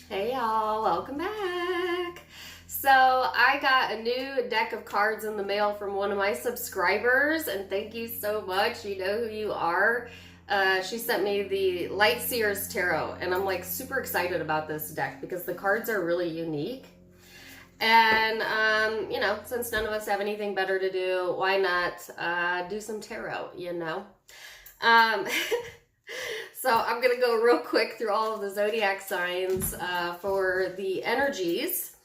Hey y'all, welcome back. So I got a new deck of cards in the mail from one of my subscribers, and thank you so much. You know who you are. She sent me the Light Seers Tarot, and I'm like super excited about this deck because the cards are really unique. And, since none of us have anything better to do, why not do some tarot, So I'm going to go real quick through all of the zodiac signs for the energies.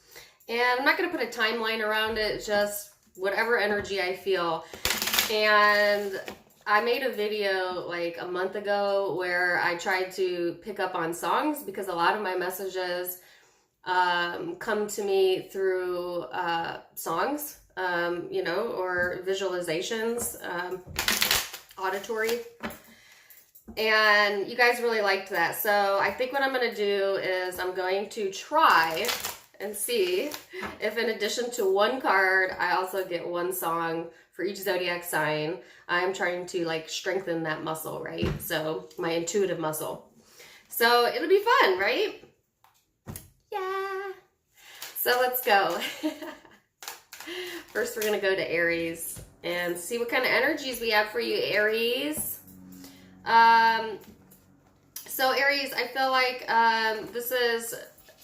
And I'm not going to put a timeline around it, just whatever energy I feel. And I made a video like a month ago where I tried to pick up on songs because a lot of my messages come to me through songs, or visualizations, auditory. And you guys really liked that. So I think what I'm going to do is I'm going to try and see if in addition to one card, I also get one song for each zodiac sign. I'm trying to like strengthen that muscle, right? So my intuitive muscle. So it'll be fun, right? Yeah. So let's go. First, we're going to go to Aries and see what kind of energies we have for you, Aries. So Aries, I feel like this is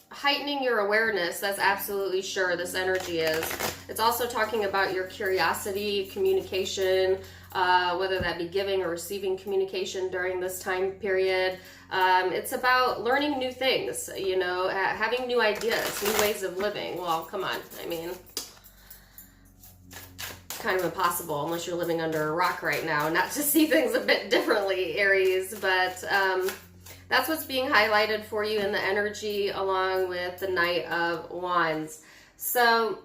heightening your awareness. That's absolutely sure this energy is. It's also talking about your curiosity, communication, whether that be giving or receiving communication during this time period. It's about learning new things, having new ideas, new ways of living. Well, come on. I mean, kind of impossible unless you're living under a rock right now not to see things a bit differently, Aries, but that's what's being highlighted for you in the energy along with the Knight of Wands. So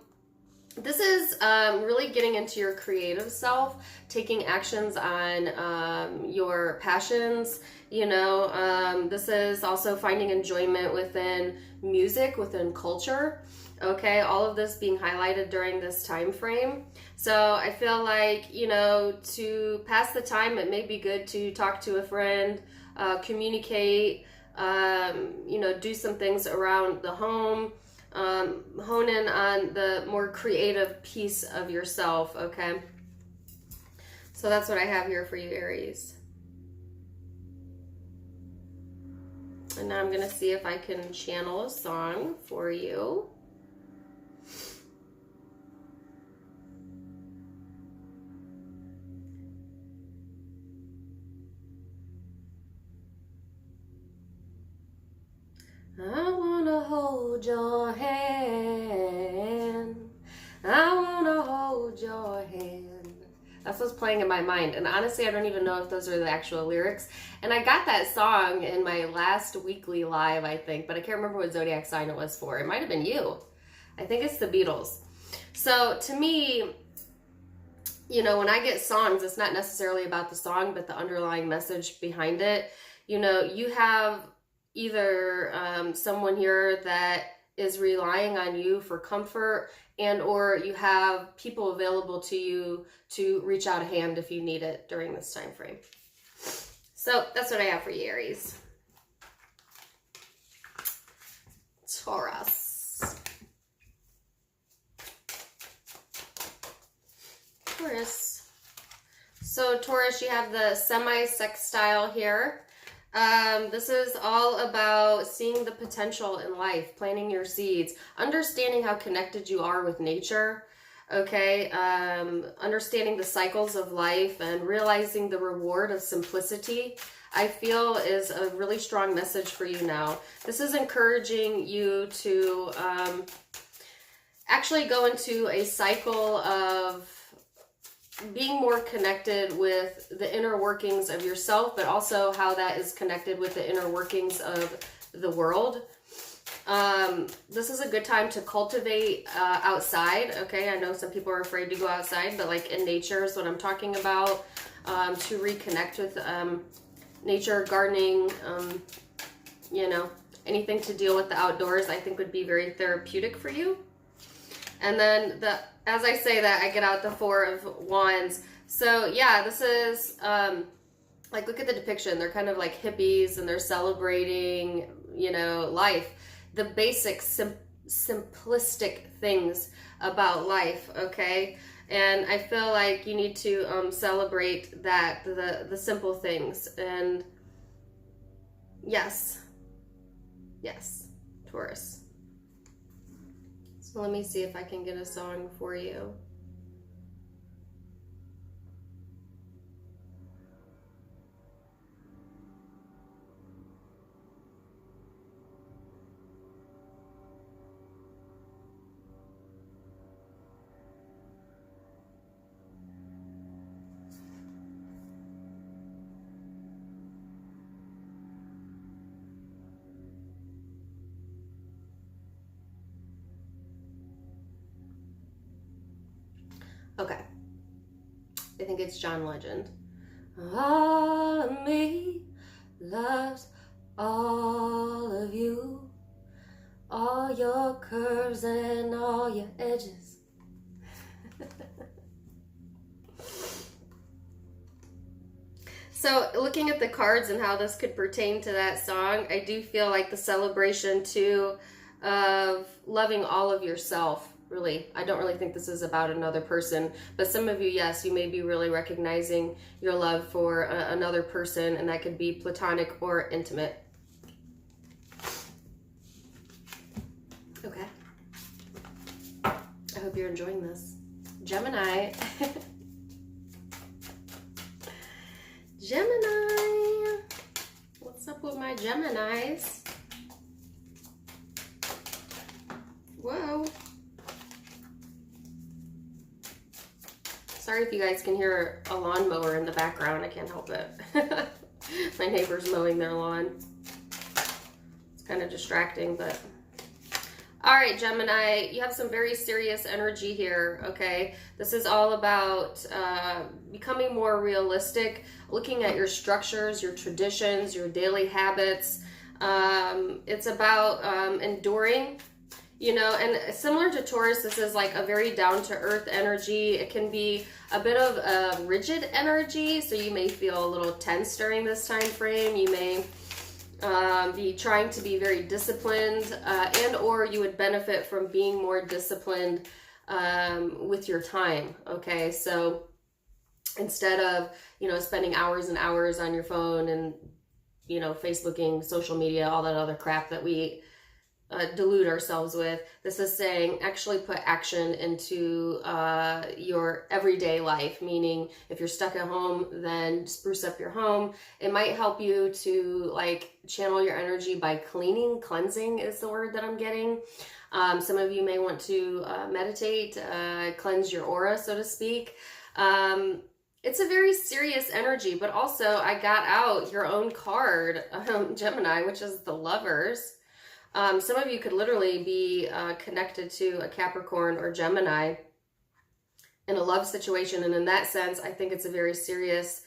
this is really getting into your creative self, taking actions on your passions. This is also finding enjoyment within music, within culture. Okay, all of this being highlighted during this time frame. So I feel like, to pass the time, it may be good to talk to a friend, communicate, do some things around the home, hone in on the more creative piece of yourself, okay? So that's what I have here for you, Aries. And now I'm going to see if I can channel a song for you. I wanna hold your hand. I wanna hold your hand. That's what's playing in my mind. And honestly, I don't even know if those are the actual lyrics. And I got that song in my last weekly live, I think, but I can't remember what zodiac sign it was for. It might have been you. I think it's the Beatles. So to me, when I get songs, it's not necessarily about the song, but the underlying message behind it. You have either someone here that is relying on you for comfort, and or you have people available to you to reach out a hand if you need it during this time frame. So that's what I have for you, Aries. Taurus. Taurus. So Taurus, you have the semi-sextile here. This is all about seeing the potential in life, planting your seeds, understanding how connected you are with nature, okay? Understanding the cycles of life and realizing the reward of simplicity, I feel is a really strong message for you now. This is encouraging you to actually go into a cycle of being more connected with the inner workings of yourself, but also how that is connected with the inner workings of the world. This is a good time to cultivate outside, okay? I know some people are afraid to go outside, but like in nature is what I'm talking about, to reconnect with nature, gardening, anything to deal with the outdoors, I think would be very therapeutic for you. And then as I say that, I get out the Four of Wands. So yeah, this is, look at the depiction. They're kind of like hippies and they're celebrating, life. the basic simplistic things about life, okay? And I feel like you need to celebrate that, the simple things. And yes, Taurus. So let me see if I can get a song for you. Okay, I think it's John Legend. All of me loves all of you, all your curves and all your edges. So looking at the cards and how this could pertain to that song, I do feel like the celebration too of loving all of yourself. Really, I don't really think this is about another person, but some of you, yes, you may be really recognizing your love for another person, and that could be platonic or intimate. Okay. I hope you're enjoying this. Gemini. Gemini. What's up with my Geminis? Whoa. Sorry if you guys can hear a lawnmower in the background. I can't help it. My neighbor's mowing their lawn. It's kind of distracting, but... All right, Gemini, you have some very serious energy here, okay? This is all about becoming more realistic, looking at your structures, your traditions, your daily habits. It's about enduring. You know, and similar to Taurus, this is like a very down-to-earth energy. It can be a bit of a rigid energy, so you may feel a little tense during this time frame. You may be trying to be very disciplined, and or you would benefit from being more disciplined with your time, okay? So instead of, you know, spending hours and hours on your phone and, you know, Facebooking, social media, all that other crap that we delude ourselves with. This is saying actually put action into your everyday life, meaning if you're stuck at home, then spruce up your home. It might help you to like channel your energy by cleaning. Cleansing is the word that I'm getting. Some of you may want to meditate, cleanse your aura, so to speak. It's a very serious energy, but also I got out your own card, Gemini, which is the Lovers. Some of you could literally be connected to a Capricorn or Gemini in a love situation. And in that sense, I think it's a very serious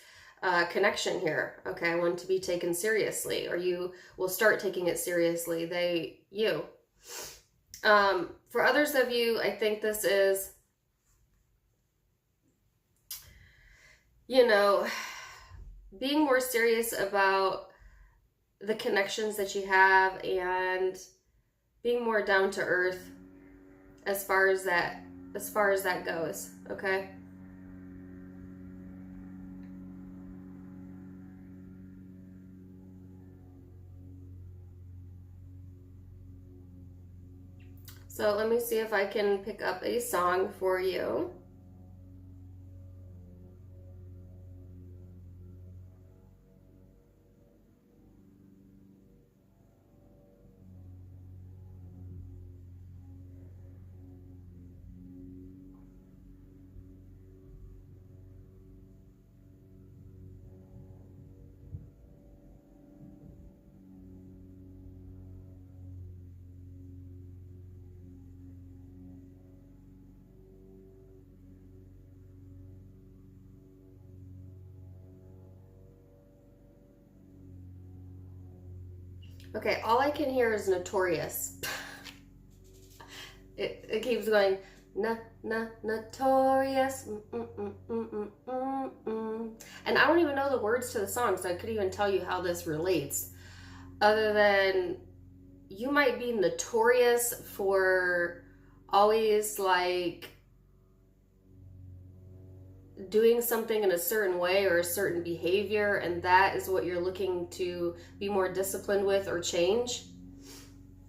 connection here. Okay, I want to be taken seriously, or you will start taking it seriously. You. For others of you, I think this is, you know, being more serious about the connections that you have and being more down to earth as far as that goes, okay? So let me see if I can pick up a song for you. Okay, all I can hear is notorious. It keeps going, notorious. And I don't even know the words to the song, so I couldn't even tell you how this relates. Other than you might be notorious for always like doing something in a certain way or a certain behavior, and that is what you're looking to be more disciplined with or change.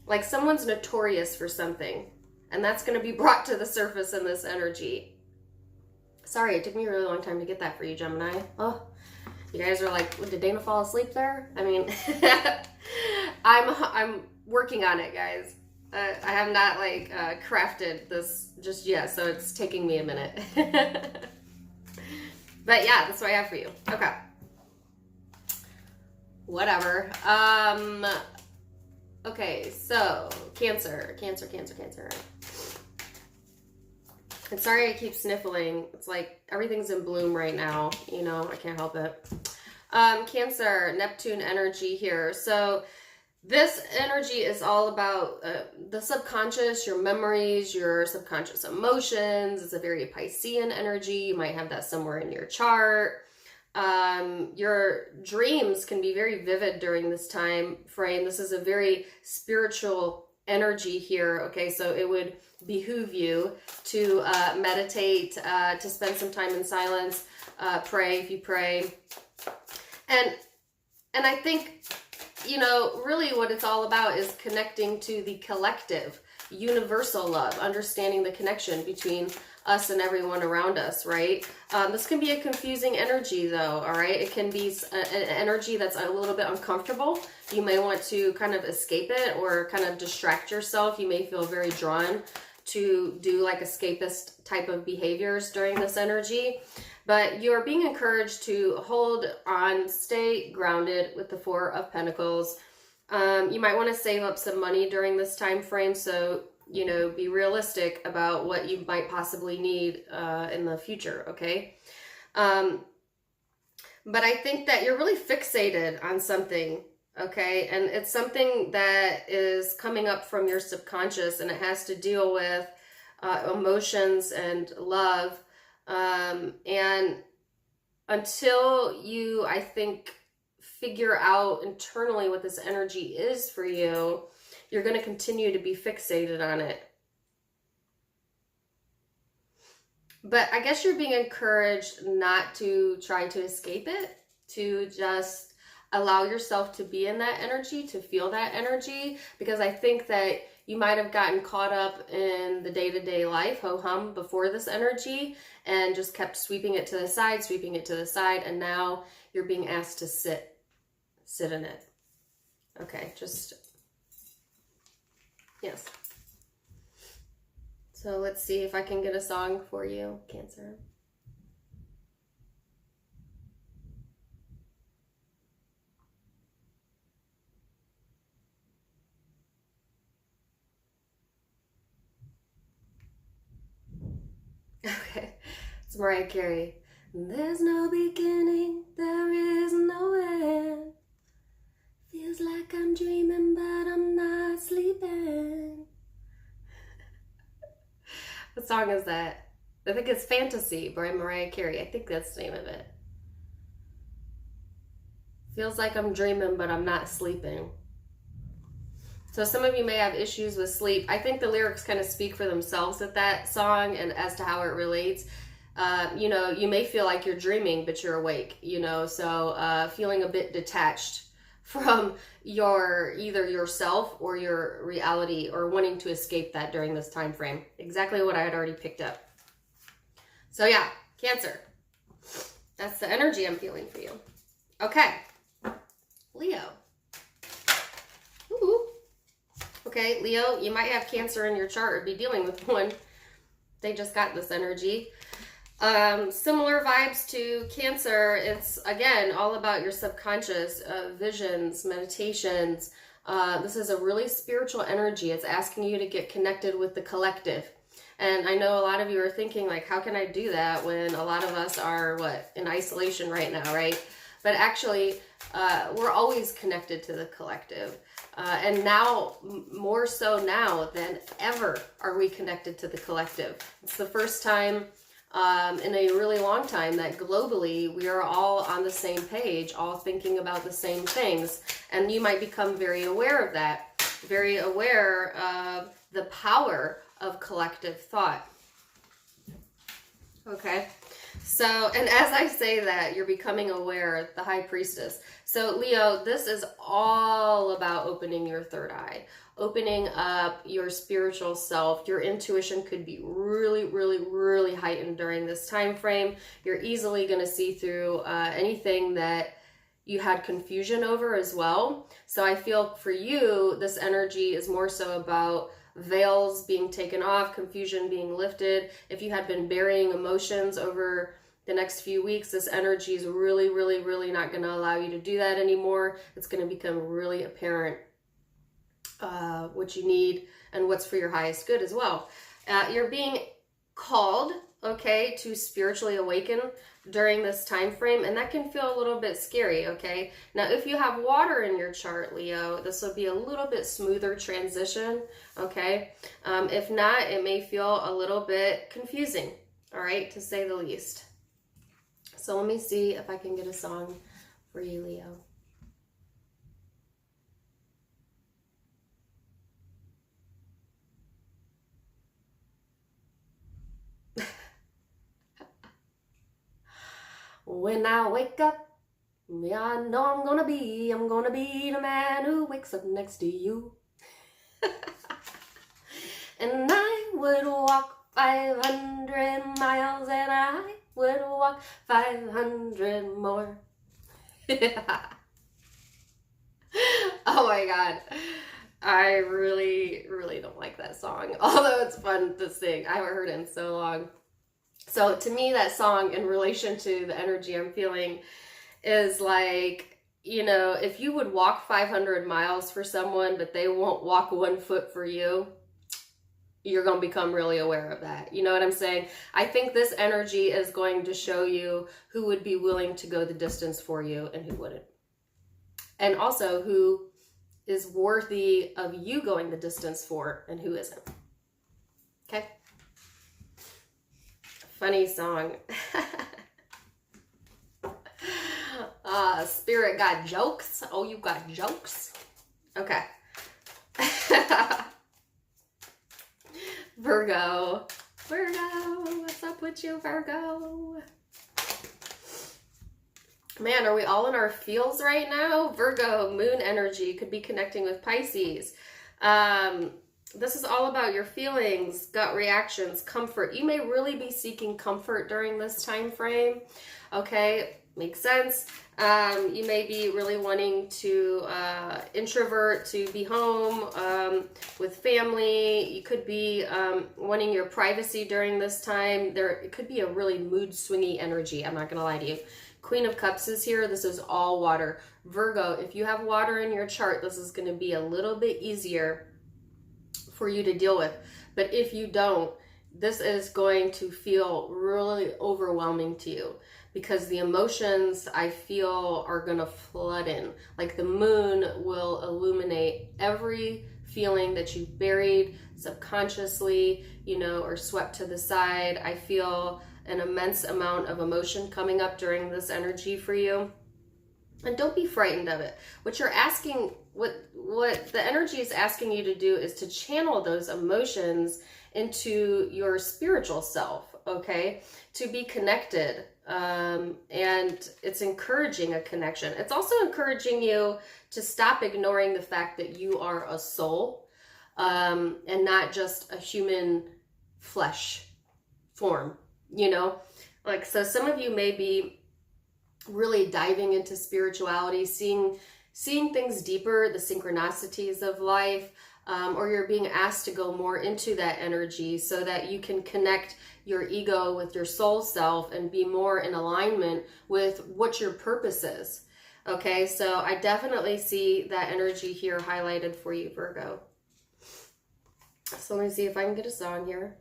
Like someone's notorious for something, and that's going to be brought to the surface in this energy. Sorry, it took me a really long time to get that for you, Gemini. Oh, you guys are like, did Dana fall asleep there? I mean, I'm working on it, guys. I have not like crafted this just yet, so it's taking me a minute. But yeah, that's what I have for you. Okay. Whatever. Okay, so Cancer. And sorry I keep sniffling. It's like everything's in bloom right now. You know, I can't help it. Cancer, Neptune energy here. So this energy is all about the subconscious, your memories, your subconscious emotions. It's a very Piscean energy. You might have that somewhere in your chart. Your dreams can be very vivid during this time frame. This is a very spiritual energy here. Okay, so it would behoove you to meditate, to spend some time in silence, pray if you pray. And I think, you know, really what it's all about is connecting to the collective, universal love, understanding the connection between us and everyone around us, right? This can be a confusing energy though, all right? It can be an energy that's a little bit uncomfortable. You may want to kind of escape it or kind of distract yourself. You may feel very drawn to do like escapist type of behaviors during this energy. But you're being encouraged to hold on, stay grounded with the Four of Pentacles. You might want to save up some money during this time frame. So, you know, be realistic about what you might possibly need in the future, okay? But I think that you're really fixated on something, okay? And it's something that is coming up from your subconscious, and it has to deal with emotions and love. And until you, I think, figure out internally what this energy is for you, you're going to continue to be fixated on it. But I guess you're being encouraged not to try to escape it, to just allow yourself to be in that energy, to feel that energy, because I think that you might have gotten caught up in the day-to-day life, ho-hum, before this energy, and just kept sweeping it to the side, and now you're being asked to sit in it. Okay, just, yes. So let's see if I can get a song for you, Cancer. Okay, it's Mariah Carey. There's no beginning, there is no end. Feels like I'm dreaming, but I'm not sleeping. What song is that? I think it's Fantasy by Mariah Carey. I think that's the name of it. Feels like I'm dreaming, but I'm not sleeping. So some of you may have issues with sleep. I think the lyrics kind of speak for themselves with that song and as to how it relates. You know, you may feel like you're dreaming, but you're awake, you know, so feeling a bit detached from your either yourself or your reality, or wanting to escape that during this time frame. Exactly what I had already picked up. So yeah, Cancer. That's the energy I'm feeling for you. Okay. Leo. Ooh. Okay, Leo, you might have Cancer in your chart or be dealing with one. They just got this energy. Similar vibes to Cancer. It's, again, all about your subconscious, visions, meditations. This is a really spiritual energy. It's asking you to get connected with the collective. And I know a lot of you are thinking, like, how can I do that when a lot of us are, in isolation right now, right? But actually, we're always connected to the collective. And now, more so now than ever, are we connected to the collective. It's the first time in a really long time that globally we are all on the same page, all thinking about the same things. And you might become very aware of that. very aware of the power of collective thought. Okay, so, and as I say that, you're becoming aware, the High Priestess. So Leo, this is all about opening your third eye, opening up your spiritual self. Your intuition could be really, really, really heightened during this time frame. You're easily going to see through anything that you had confusion over as well. So I feel for you, this energy is more so about veils being taken off, confusion being lifted. If you had been burying emotions over the next few weeks, this energy is really, really, really not going to allow you to do that anymore. It's going to become really apparent what you need and what's for your highest good as well. You're being called, okay, to spiritually awaken during this time frame, and that can feel a little bit scary. Okay, now if you have water in your chart, Leo, this will be a little bit smoother transition. Okay, if not, it may feel a little bit confusing, all right, to say the least. So let me see if I can get a song for you, Leo. When I wake up, yeah, I know I'm gonna be the man who wakes up next to you. And I would walk 500 miles and I would walk 500 more. Oh my God. I really, really don't like that song, although it's fun to sing. I haven't heard it in so long. So to me, that song, in relation to the energy I'm feeling, is like, you know, if you would walk 500 miles for someone, but they won't walk 1 foot for you, you're going to become really aware of that. You know what I'm saying? I think this energy is going to show you who would be willing to go the distance for you and who wouldn't. And also who is worthy of you going the distance for and who isn't. Okay? Funny song. Spirit got jokes. Oh, you got jokes? Okay. Virgo. What's up with you, Virgo? Man, are we all in our feels right now? Virgo, moon energy could be connecting with Pisces. This is all about your feelings, gut reactions, comfort. You may really be seeking comfort during this time frame. Okay, makes sense. You may be really wanting to introvert, to be home with family. You could be wanting your privacy during this time. It could be a really mood swingy energy. I'm not going to lie to you. Queen of Cups is here. This is all water. Virgo, if you have water in your chart, this is going to be a little bit easier for you to deal with. But if you don't, this is going to feel really overwhelming to you, because the emotions I feel are going to flood in. Like the moon will illuminate every feeling that you buried subconsciously, you know, or swept to the side. I feel an immense amount of emotion coming up during this energy for you. And don't be frightened of it. What you're asking, what the energy is asking you to do is to channel those emotions into your spiritual self, okay? To be connected. And it's encouraging a connection. It's also encouraging you to stop ignoring the fact that you are a soul, and not just a human flesh form, you know? Like, so some of you may be really diving into spirituality, seeing things deeper, the synchronicities of life, or you're being asked to go more into that energy so that you can connect your ego with your soul self and be more in alignment with what your purpose is. Okay, so I definitely see that energy here highlighted for you, Virgo. So let me see if I can get a song here.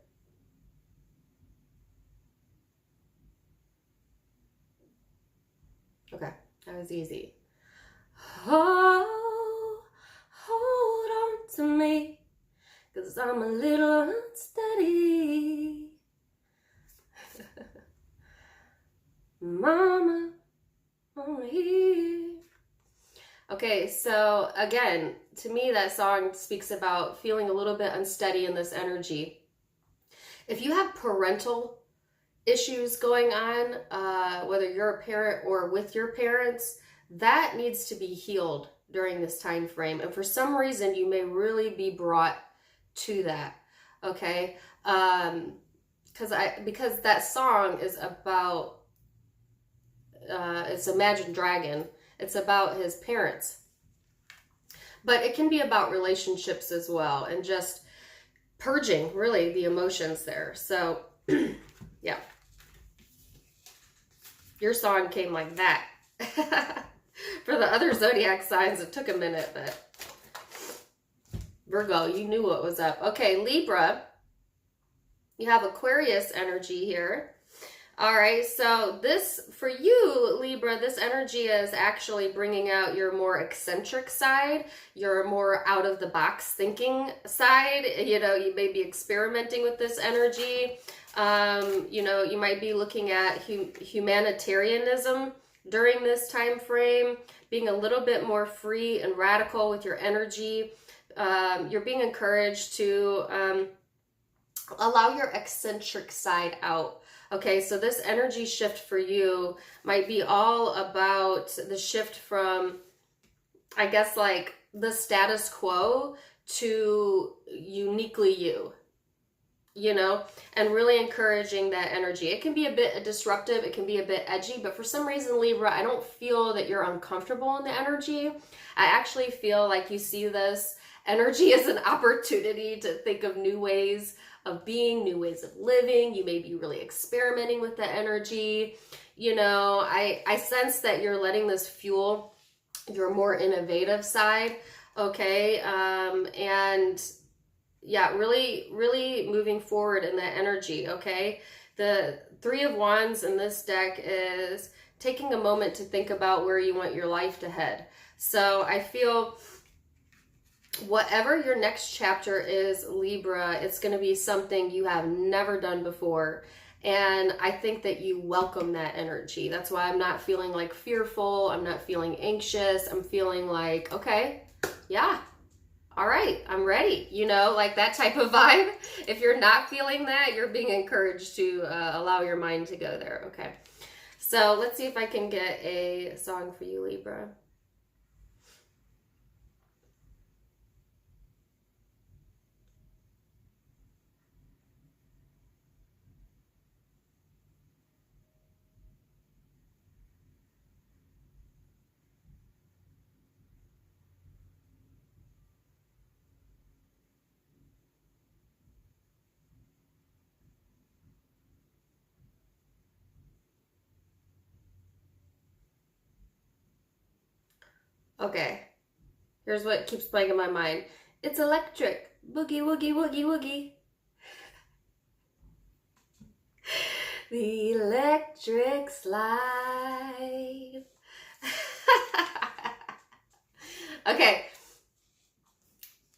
Okay, that was easy. Oh, hold on to me, 'cause I'm a little unsteady. Mama, I'm here. Okay, so again, to me, that song speaks about feeling a little bit unsteady in this energy. If you have parental issues going on, whether you're a parent or with your parents, that needs to be healed during this time frame. And for some reason, you may really be brought to that. Okay, because that song is about it's Imagine Dragon. It's about his parents. But it can be about relationships as well, and just purging, really, the emotions there. So, yeah. Your song came like that. For the other zodiac signs, it took a minute, but Virgo, you knew what was up. Okay, Libra, you have Aquarius energy here. All right, so this, for you, Libra, this energy is actually bringing out your more eccentric side, your more out-of-the-box thinking side. You know, you may be experimenting with this energy. You know, you might be looking at humanitarianism during this time frame, being a little bit more free and radical with your energy. You're being encouraged to allow your eccentric side out. Okay, so this energy shift for you might be all about the shift from, I guess, like the status quo to uniquely you, you know, and really encouraging that energy. It can be a bit disruptive, it can be a bit edgy, but for some reason, Libra, I don't feel that you're uncomfortable in the energy. I actually feel like you see this energy as an opportunity to think of new ways of being, new ways of living. You may be really experimenting with the energy. You know, I sense that you're letting this fuel your more innovative side. Okay. And yeah, really moving forward in that energy. Okay. The Three of Wands in this deck is taking a moment to think about where you want your life to head. So I feel whatever your next chapter is, Libra, it's going to be something you have never done before. And I think that you welcome that energy. That's why I'm not feeling like fearful. I'm not feeling anxious. I'm feeling like, okay, yeah, all right, I'm ready. You know, like that type of vibe. If you're not feeling that, you're being encouraged to allow your mind to go there. Okay. So let's see if I can get a song for you, Libra. Okay, here's what keeps playing in my mind. It's electric. Boogie, woogie, woogie, woogie. The electric slide. Okay.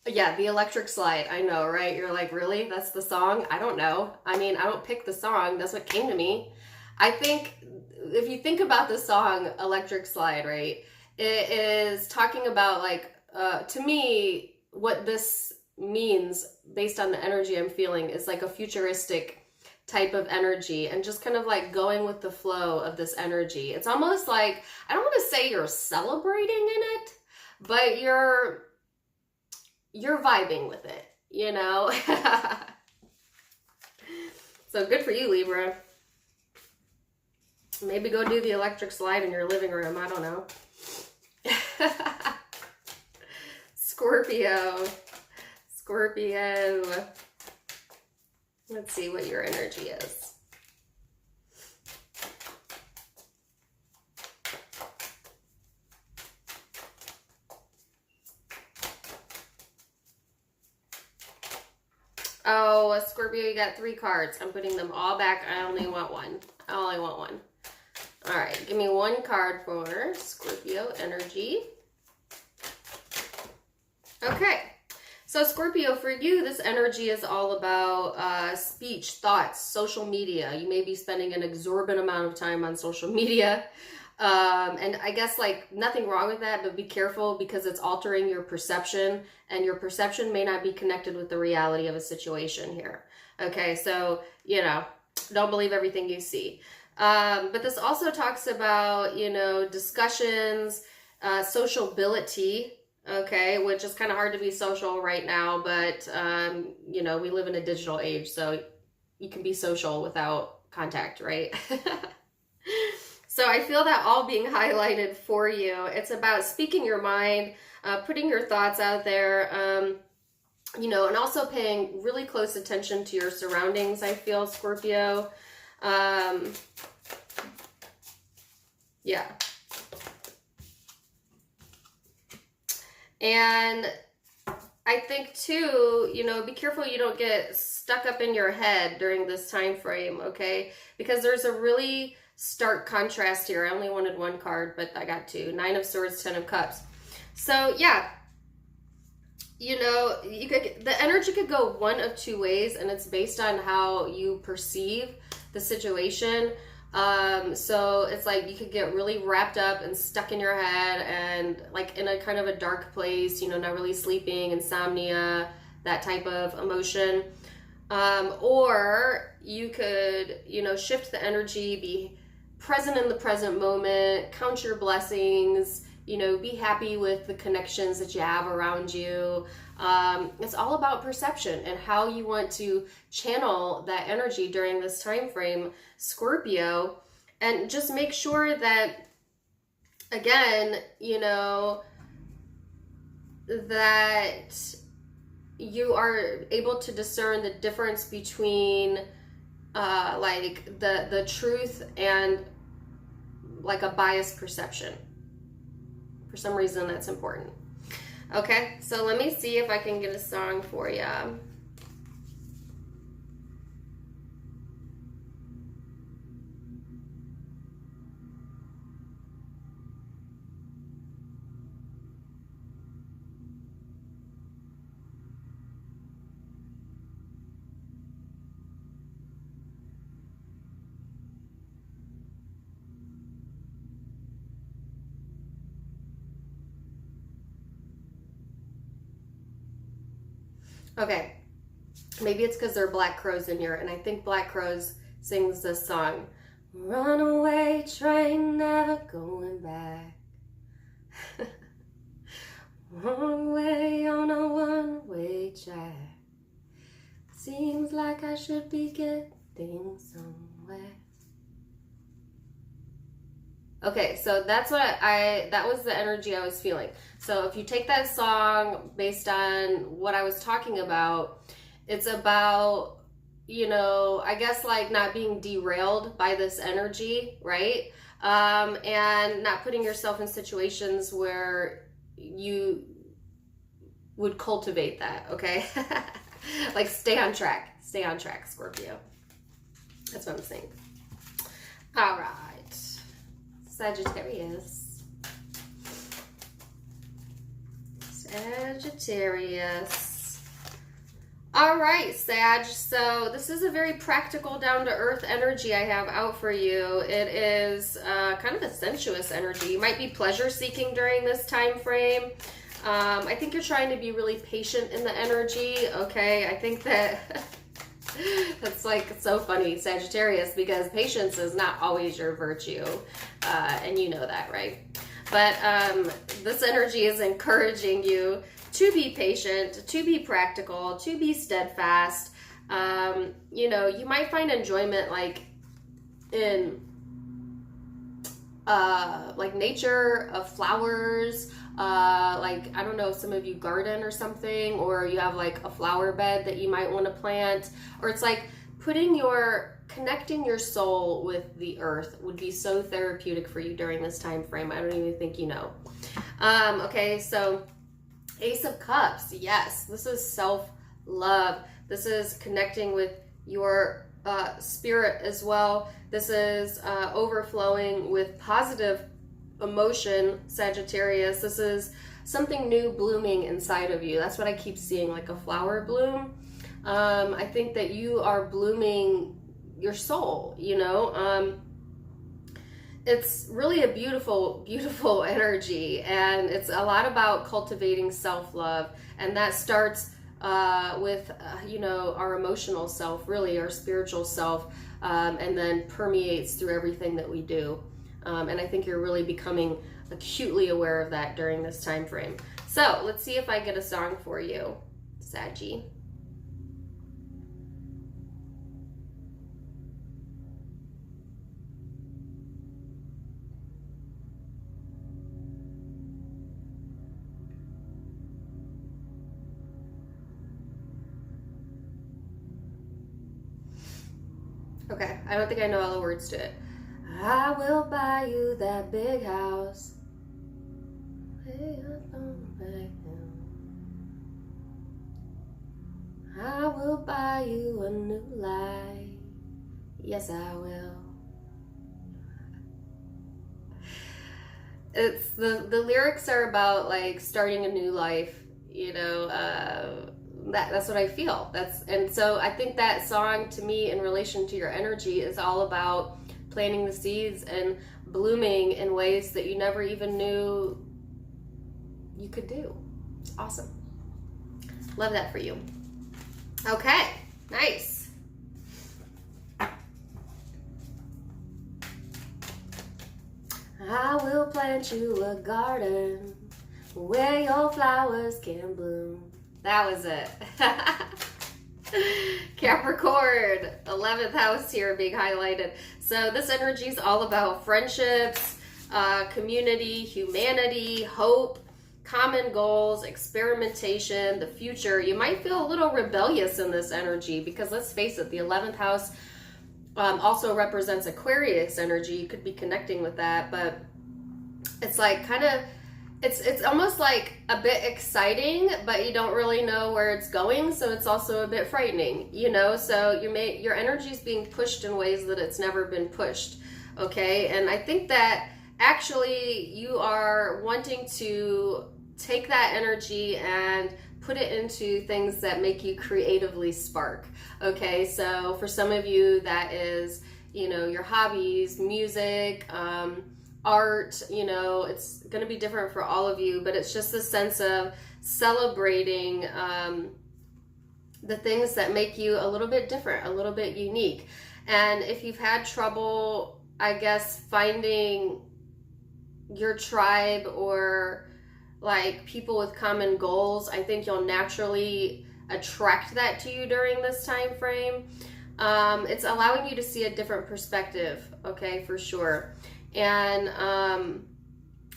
Yeah, the electric slide. I know, right? You're like, really? That's the song? I don't know. I mean, I don't pick the song. That's what came to me. I think if you think about the song Electric Slide, right? It is talking about, like, to me, what this means based on the energy I'm feeling is like a futuristic type of energy, and just kind of like going with the flow of this energy. It's almost like, I don't want to say you're celebrating in it, but you're vibing with it, you know? So good for you, Libra. Maybe go do the electric slide in your living room. I don't know. Scorpio. Let's see what your energy is. Oh, Scorpio, you got 3 cards. I'm putting them all back. I only want one. All right, give me 1 card for Scorpio energy. Okay, so Scorpio, for you, this energy is all about speech, thoughts, social media. You may be spending an exorbitant amount of time on social media. And I guess like nothing wrong with that, but be careful because it's altering your perception, and your perception may not be connected with the reality of a situation here. Okay, so, you know, don't believe everything you see. But this also talks about, you know, discussions, sociability, okay, which is kind of hard to be social right now, but, you know, we live in a digital age, so you can be social without contact, right? So I feel that all being highlighted for you. It's about speaking your mind, putting your thoughts out there, you know, and also paying really close attention to your surroundings, I feel, Scorpio. Yeah. And I think too, you know, be careful you don't get stuck up in your head during this time frame, okay? Because there's a really stark contrast here. I only wanted one card, but I got two. 9 of Swords, 10 of Cups. So yeah, you know, the energy could go one of two ways, and it's based on how you perceive the situation. So it's like you could get really wrapped up and stuck in your head and like in a kind of a dark place, you know, not really sleeping, insomnia, that type of emotion. Or you could, you know, shift the energy, be present in the present moment, count your blessings, you know, be happy with the connections that you have around you. It's all about perception and how you want to channel that energy during this time frame, Scorpio. And just make sure that, again, you know, that you are able to discern the difference between like the truth and like a biased perception. For some reason, that's important. Okay, so let me see if I can get a song for you. Okay, maybe it's because there are black crows in here, and I think Black Crows sings this song. Runaway train, never going back. One way on a one-way track. Seems like I should be getting somewhere. Okay, so that's what that was the energy I was feeling. So if you take that song based on what I was talking about, it's about, you know, I guess like not being derailed by this energy, right? And not putting yourself in situations where you would cultivate that, okay? Like stay on track, Scorpio. That's what I'm saying. All right. Sagittarius. All right, Sag. So this is a very practical, down-to-earth energy I have out for you. It is kind of a sensuous energy. You might be pleasure-seeking during this time frame. I think you're trying to be really patient in the energy, okay? I think that that's like so funny, Sagittarius, because patience is not always your virtue, and you know that, right? But this energy is encouraging you to be patient, to be practical, to be steadfast. You know, you might find enjoyment like in like nature, of flowers, like, I don't know, some of you garden or something, or you have like a flower bed that you might want to plant, or it's like connecting your soul with the earth would be so therapeutic for you during this time frame. I don't even think you know. Okay, so Ace of Cups. Yes, this is self-love. This is connecting with your spirit as well. This is overflowing with positive emotion, Sagittarius. This is something new blooming inside of you. That's what I keep seeing, like a flower bloom. I think that you are blooming your soul, you know. it's really a beautiful, beautiful energy, and it's a lot about cultivating self-love, and that starts with you know, our emotional self, really our spiritual self, and then permeates through everything that we do. And I think you're really becoming acutely aware of that during this time frame. So let's see if I get a song for you, Saggy. Okay, I don't think I know all the words to it. I will buy you that big house way up on the back hill. I will buy you a new life. Yes, I will. It's the lyrics are about like starting a new life, you know. That's what I feel. And so I think that song to me in relation to your energy is all about planting the seeds and blooming in ways that you never even knew you could do. It's awesome. Love that for you. Okay, nice. I will plant you a garden where your flowers can bloom. That was it. Capricorn, 11th house here being highlighted. So this energy is all about friendships, community, humanity, hope, common goals, experimentation, the future. You might feel a little rebellious in this energy because let's face it, the 11th house also represents Aquarius energy. You could be connecting with that, but it's like kind of, it's almost like a bit exciting, but you don't really know where it's going, so it's also a bit frightening, you know. So your energy is being pushed in ways that it's never been pushed, okay? And I think that actually you are wanting to take that energy and put it into things that make you creatively spark, okay? So for some of you, that is, you know, your hobbies, music, art, you know, it's going to be different for all of you, but it's just a sense of celebrating the things that make you a little bit different, a little bit unique. And if you've had trouble, I guess, finding your tribe or like people with common goals, I think you'll naturally attract that to you during this time frame. It's allowing you to see a different perspective, okay, for sure. And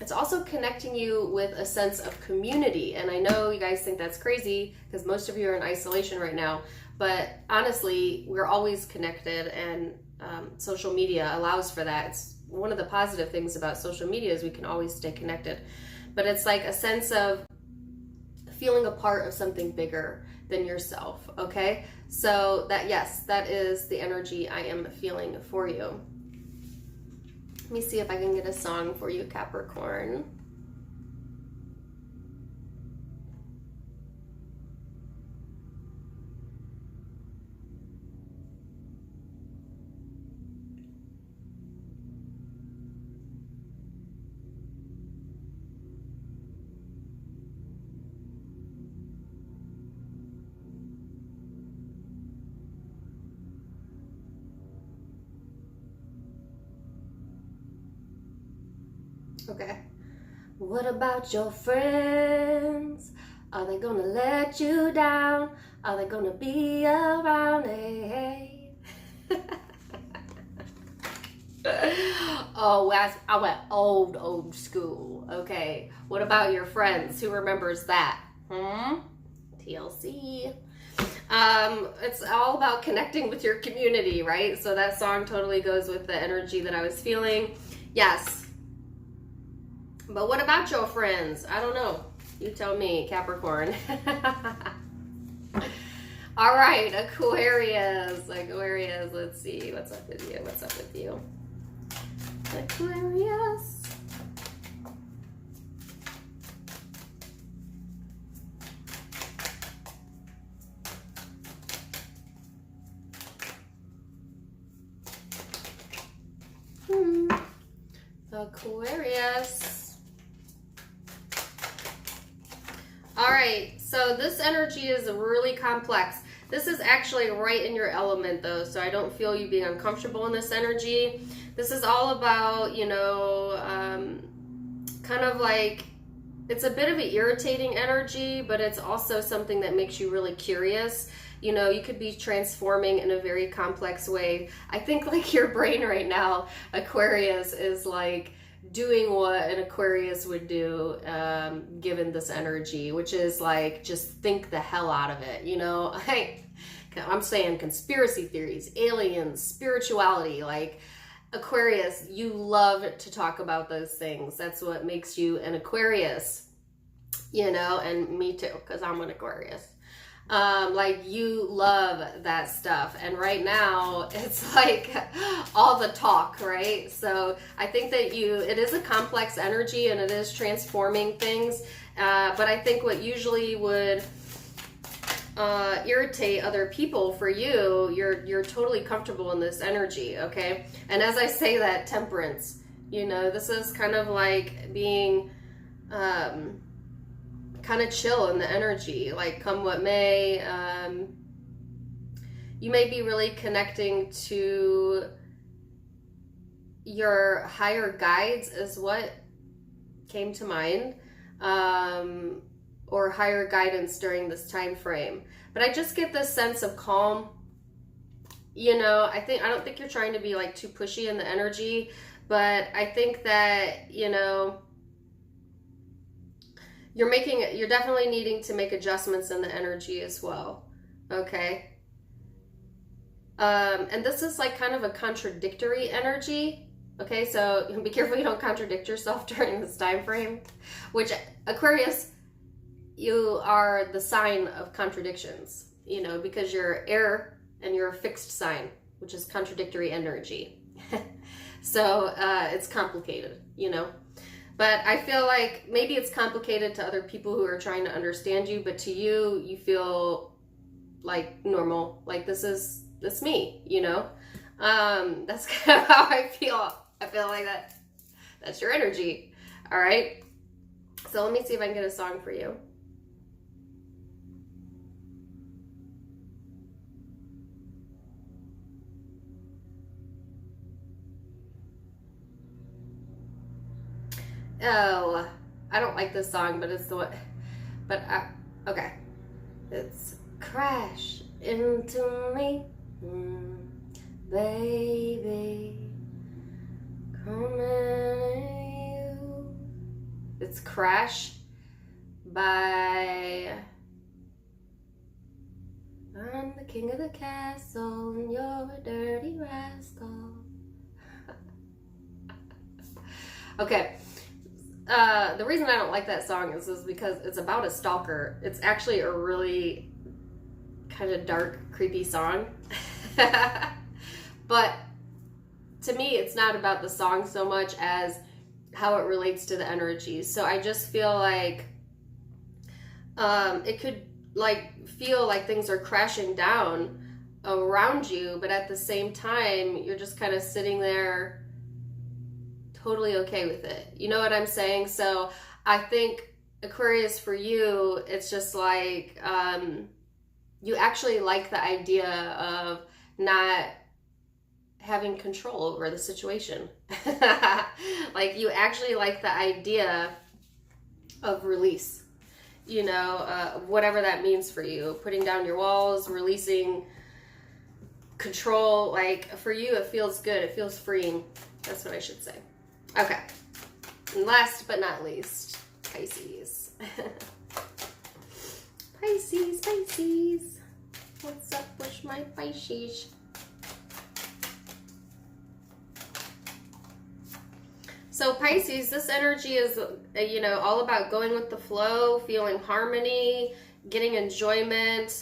it's also connecting you with a sense of community. And I know you guys think that's crazy because most of you are in isolation right now, but honestly, we're always connected, and social media allows for that. It's one of the positive things about social media is we can always stay connected. But it's like a sense of feeling a part of something bigger than yourself, okay? So that, yes, that is the energy I am feeling for you. Let me see if I can get a song for you, Capricorn. Okay. What about your friends? Are they gonna let you down? Are they gonna be around? Hey, hey. Oh, I went old school. Okay. What about your friends? Who remembers that? TLC. It's all about connecting with your community, right? So that song totally goes with the energy that I was feeling. Yes. But what about your friends? I don't know. You tell me, Capricorn. All right, Aquarius. Aquarius, let's see. What's up with you? What's up with you? Aquarius. Aquarius. All right, so this energy is really complex. This is actually right in your element though, so I don't feel you being uncomfortable in this energy. This is all about, you know, kind of like, it's a bit of an irritating energy, but it's also something that makes you really curious. You know, you could be transforming in a very complex way. I think like your brain right now, Aquarius, is like doing what an Aquarius would do given this energy, which is like just think the hell out of it, you know? I'm saying conspiracy theories, aliens, spirituality, like Aquarius, you love to talk about those things. That's what makes you an Aquarius, you know, and me too, because I'm an Aquarius. Like you love that stuff, and right now it's like all the talk, right? So I think that it is a complex energy and it is transforming things, but I think what usually would irritate other people, for you, you're totally comfortable in this energy, okay? And as I say that, temperance, you know, this is kind of like being kind of chill in the energy, like come what may. You may be really connecting to your higher guides is what came to mind, or higher guidance during this time frame. But I just get this sense of calm. You know, I don't think you're trying to be like too pushy in the energy, but I think that, you know, you're definitely needing to make adjustments in the energy as well. Okay. And this is like kind of a contradictory energy. Okay, so be careful you don't contradict yourself during this time frame, which Aquarius, you are the sign of contradictions, you know, because you're air and you're a fixed sign, which is contradictory energy. So it's complicated, you know. But I feel like maybe it's complicated to other people who are trying to understand you, but to you, you feel like normal, like that's me, you know. That's kind of how I feel. I feel like that's your energy. All right. So let me see if I can get a song for you. Oh, I don't like this song, but it's the one. But okay, it's Crash Into Me, baby, coming at you. It's Crash by I'm the king of the castle and you're a dirty rascal. Okay. The reason I don't like that song is because it's about a stalker. It's actually a really kind of dark, creepy song. But to me, it's not about the song so much as how it relates to the energies. So I just feel like it could like feel like things are crashing down around you, but at the same time, you're just kind of sitting there totally okay with it. You know what I'm saying? So I think Aquarius, for you, it's just like you actually like the idea of not having control over the situation. Like you actually like the idea of release, you know, whatever that means for you, putting down your walls, releasing control. Like for you, it feels good. It feels freeing. That's what I should say. Okay, and last but not least, Pisces. Pisces. What's up with my Pisces? So Pisces, this energy is, you know, all about going with the flow, feeling harmony, getting enjoyment,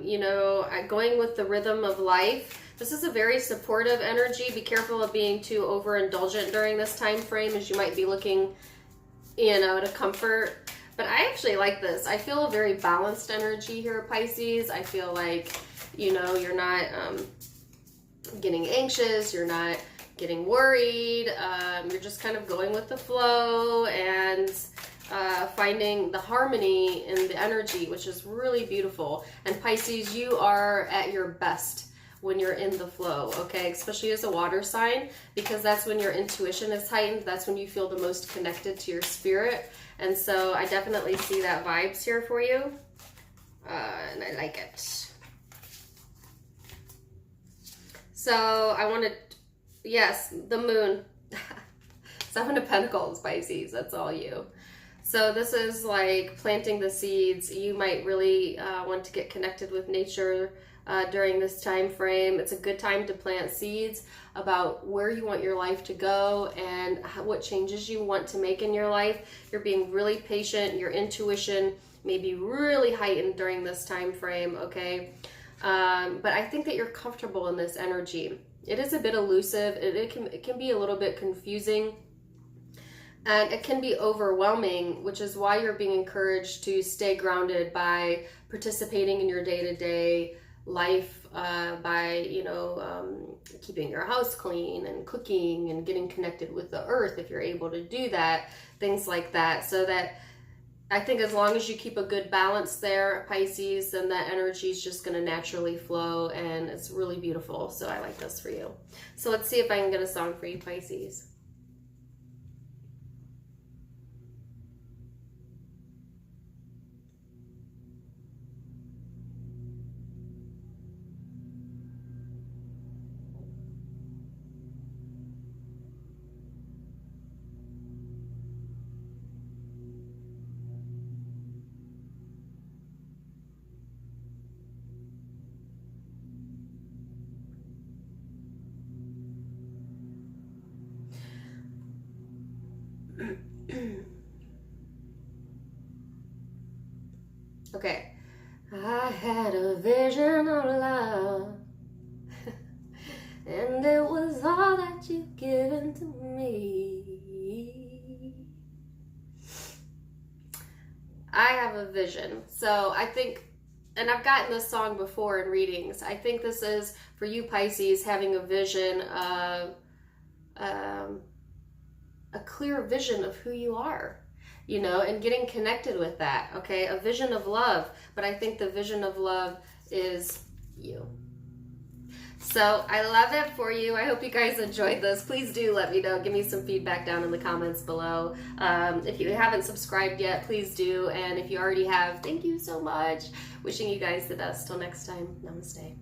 you know, going with the rhythm of life. This is a very supportive energy. Be careful of being too overindulgent during this time frame, as you might be looking, you know, to comfort. But I actually like this. I feel a very balanced energy here, Pisces. I feel like, you know, you're not getting anxious. You're not getting worried. You're just kind of going with the flow and finding the harmony in the energy, which is really beautiful. And Pisces, you are at your best when you're in the flow, okay? Especially as a water sign, because that's when your intuition is heightened. That's when you feel the most connected to your spirit. And so I definitely see that vibes here for you. And I like it. So I wanted, yes, the moon. 7 of Pentacles, Pisces, that's all you. So this is like planting the seeds. You might really want to get connected with nature during this time frame. It's a good time to plant seeds about where you want your life to go and what changes you want to make in your life. You're being really patient. Your intuition may be really heightened during this time frame, okay? But I think that you're comfortable in this energy. It is a bit elusive. It can be a little bit confusing. And it can be overwhelming, which is why you're being encouraged to stay grounded by participating in your day-to-day life, by, you know, keeping your house clean and cooking and getting connected with the earth if you're able to do that, things like that. So that I think as long as you keep a good balance there, Pisces, then that energy is just going to naturally flow, and it's really beautiful. So I like this for you. So let's see if I can get a song for you, Pisces. Okay. I had a vision of love, and it was all that you've given to me. I have a vision. So I think, and I've gotten this song before in readings, I think this is for you, Pisces, having a vision of a clear vision of who you are, you know, and getting connected with that, okay? A vision of love, but I think the vision of love is you. So I love it for you. I hope you guys enjoyed this. Please do let me know. Give me some feedback down in the comments below. If you haven't subscribed yet, please do. And if you already have, thank you so much. Wishing you guys the best. Till next time, namaste.